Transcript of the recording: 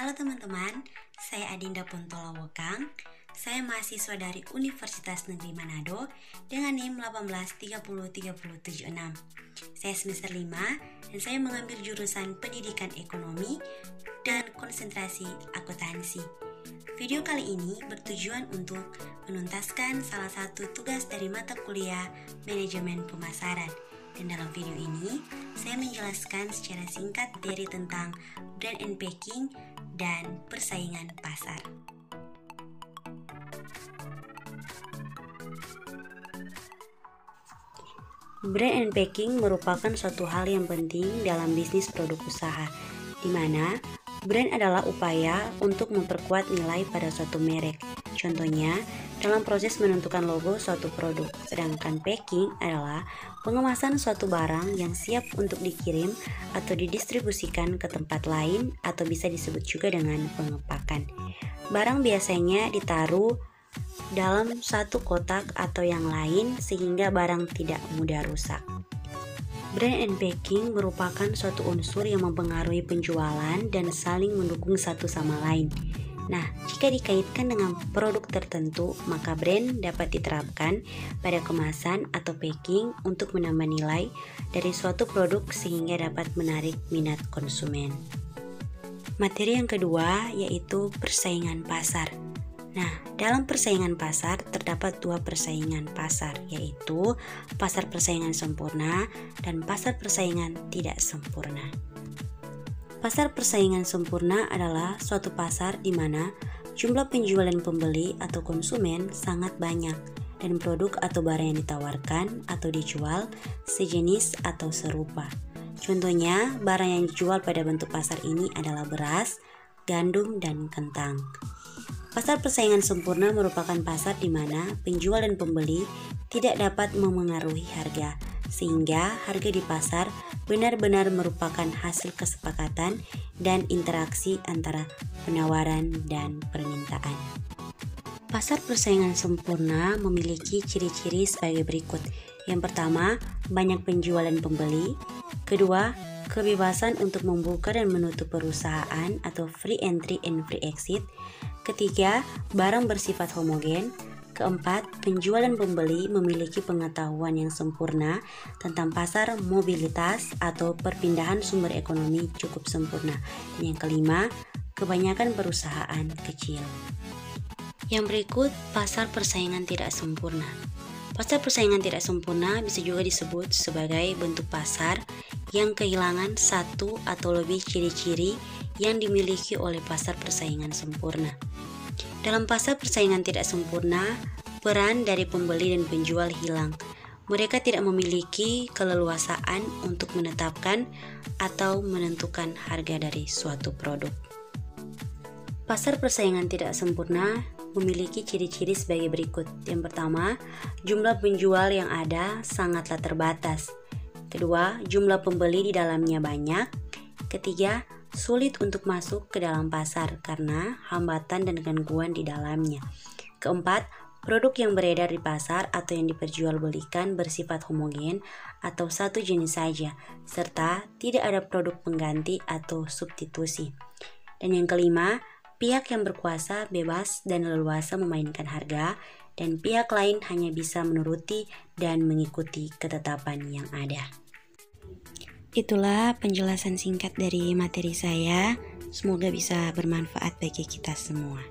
Halo teman-teman, saya Adinda Pontola Wokang. Saya mahasiswa dari Universitas Negeri Manado dengan NIM 1830376. Saya semester 5 dan saya mengambil jurusan Pendidikan Ekonomi dan konsentrasi akuntansi. Video kali ini bertujuan untuk menuntaskan salah satu tugas dari mata kuliah Manajemen Pemasaran. Dan dalam video ini, saya menjelaskan secara singkat materi tentang brand and packing dan persaingan pasar. Brand and packing merupakan suatu hal yang penting dalam bisnis produk usaha, di mana brand adalah upaya untuk memperkuat nilai pada suatu merek. Contohnya, dalam proses menentukan logo suatu produk, sedangkan packing adalah pengemasan suatu barang yang siap untuk dikirim atau didistribusikan ke tempat lain atau bisa disebut juga dengan pengepakan. Barang biasanya ditaruh dalam satu kotak atau yang lain sehingga barang tidak mudah rusak. Brand and packing merupakan suatu unsur yang mempengaruhi penjualan dan saling mendukung satu sama lain. Nah, jika dikaitkan dengan produk tertentu, maka brand dapat diterapkan pada kemasan atau packing untuk menambah nilai dari suatu produk sehingga dapat menarik minat konsumen. Materi yang kedua yaitu persaingan pasar. Nah, dalam persaingan pasar terdapat dua persaingan pasar, yaitu pasar persaingan sempurna dan pasar persaingan tidak sempurna. Pasar persaingan sempurna adalah suatu pasar di mana jumlah penjual dan pembeli atau konsumen sangat banyak dan produk atau barang yang ditawarkan atau dijual sejenis atau serupa. Contohnya, barang yang dijual pada bentuk pasar ini adalah beras, gandum, dan kentang. Pasar persaingan sempurna merupakan pasar di mana penjual dan pembeli tidak dapat memengaruhi harga, sehingga harga di pasar benar-benar merupakan hasil kesepakatan dan interaksi antara penawaran dan permintaan. Pasar persaingan sempurna memiliki ciri-ciri sebagai berikut. Yang pertama, banyak penjual dan pembeli. Kedua, kebebasan untuk membuka dan menutup perusahaan atau free entry and free exit. Ketiga, barang bersifat homogen. Keempat, penjual dan pembeli memiliki pengetahuan yang sempurna tentang pasar mobilitas atau perpindahan sumber ekonomi cukup sempurna. Dan yang kelima, kebanyakan perusahaan kecil. Yang berikut, pasar persaingan tidak sempurna. Pasar persaingan tidak sempurna bisa juga disebut sebagai bentuk pasar yang kehilangan satu atau lebih ciri-ciri yang dimiliki oleh pasar persaingan sempurna. Dalam pasar persaingan tidak sempurna, peran dari pembeli dan penjual hilang. Mereka tidak memiliki keleluasaan untuk menetapkan atau menentukan harga dari suatu produk. Pasar persaingan tidak sempurna memiliki ciri-ciri sebagai berikut. Yang pertama, jumlah penjual yang ada sangatlah terbatas. Kedua, jumlah pembeli di dalamnya banyak. Ketiga, sulit untuk masuk ke dalam pasar karena hambatan dan gangguan di dalamnya. Keempat, produk yang beredar di pasar atau yang diperjualbelikan bersifat homogen atau satu jenis saja, serta tidak ada produk pengganti atau substitusi. Dan yang kelima, pihak yang berkuasa bebas dan leluasa memainkan harga, dan pihak lain hanya bisa menuruti dan mengikuti ketetapan yang ada. Itulah penjelasan singkat dari materi saya. Semoga bisa bermanfaat bagi kita semua.